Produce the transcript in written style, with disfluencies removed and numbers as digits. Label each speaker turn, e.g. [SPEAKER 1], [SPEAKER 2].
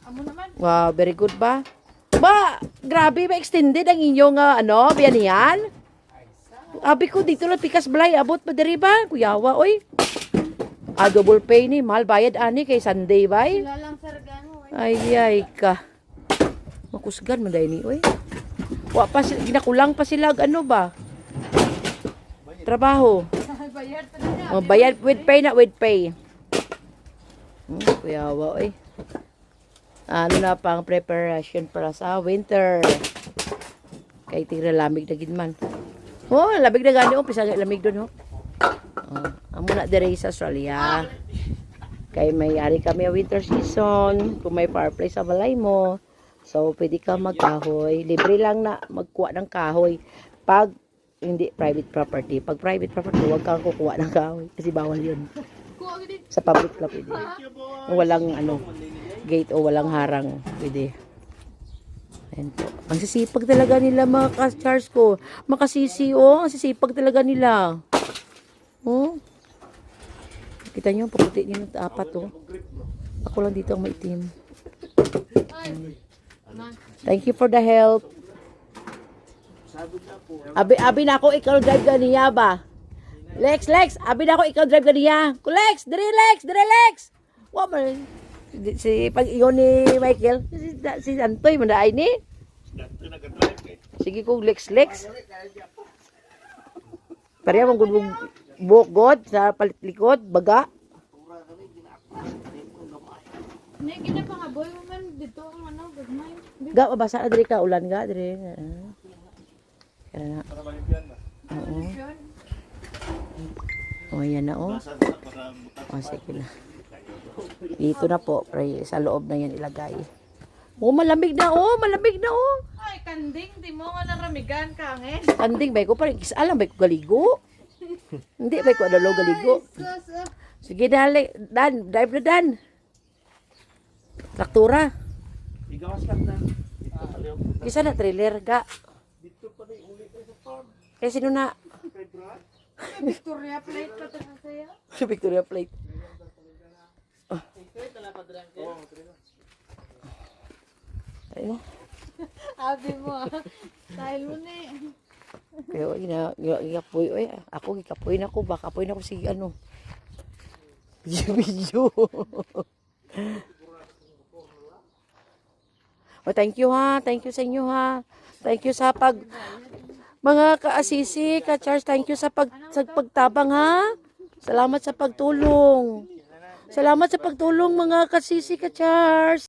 [SPEAKER 1] Amo naman.
[SPEAKER 2] Wow, very good ba? Ba, grabe ba extended ang inyong biyanihan? Abi ko dito lang pikas balay abot pa diri ba? Kuyawa oy. Double pay ni mahal bayad ani kay Sunday bay.
[SPEAKER 1] Sila lang sargano.
[SPEAKER 2] Ay ka. Makusgan man dai ni oy. Wa pa sila ginakulang pa sila ano ba? Trabaho.
[SPEAKER 1] Bayad pa na.
[SPEAKER 2] Oh, bayad with pay na with pay. Kuyawa oy. Ano na pang preparation para sa winter. Kay tigre lamig na gid man. Oh, lamig na gani oh, pisang lamig doon oh. Amo na dire sa Australia. Kay may ari kami winter season, kung may fireplace sa balay mo. So pwede ka magkahoy, libre lang na magkuha ng kahoy pag hindi private property. Pag private property, huwag kang kukuha ng kahoy kasi bawal 'yun. Sa public lang pwede. Walang gate o walang harang pwede. Ayan po. Ang sisipag talaga nila mga ka-chars ko. Makasisi ang sisipag talaga nila. Oh. Kita niyo, paputi niyo ng apat oh. Ako lang dito ang maitim. Thank you for the help. Abi na ako ikaw drive ganiya ba? Lex, abi na ako ikaw drive ganiya. Lex, dire Lex. Wa man si pag ingon ni Michael, si Antoy mandaay ni. Sige ko Lex. Pareha mong gudbog buhok god sa palit likod, baga.
[SPEAKER 1] Nay ginapangaboy mo man dito ang gagmay.
[SPEAKER 2] Ga mabasa na diri ka ulan ga diri. Kaya na. Oo. Oh, yan na oh. Sige na. Dito na po, pre, sa loob na yan ilagay. Oh, malamig na oh.
[SPEAKER 1] Ay, kanding, di mo nga naramigan ka,
[SPEAKER 2] Kanding, bay ko pa rin. Alam, bay ko galigo. Hindi, bay ko adalo galigo. Sige, dali. Drive na Dan. Traktura.
[SPEAKER 3] Igawas lang na.
[SPEAKER 2] Kisa na trailer, ga. Kaya sino na?
[SPEAKER 1] Victoria plate pa tayo sa'yo.
[SPEAKER 2] Victoria plate. Ay na.
[SPEAKER 1] Abi mo Style mo na
[SPEAKER 2] Pero gikapoy oy. Ako gikapoy na ko, baka kapoy na ko si video. Oh, thank you ha. Thank you sa inyo ha. Thank you sa mga ka-asisi, ka-Charles, thank you sa pagtabang ha. Salamat sa pagtulong. Salamat sa pagtulong mga ka-asisi, ka-Charles.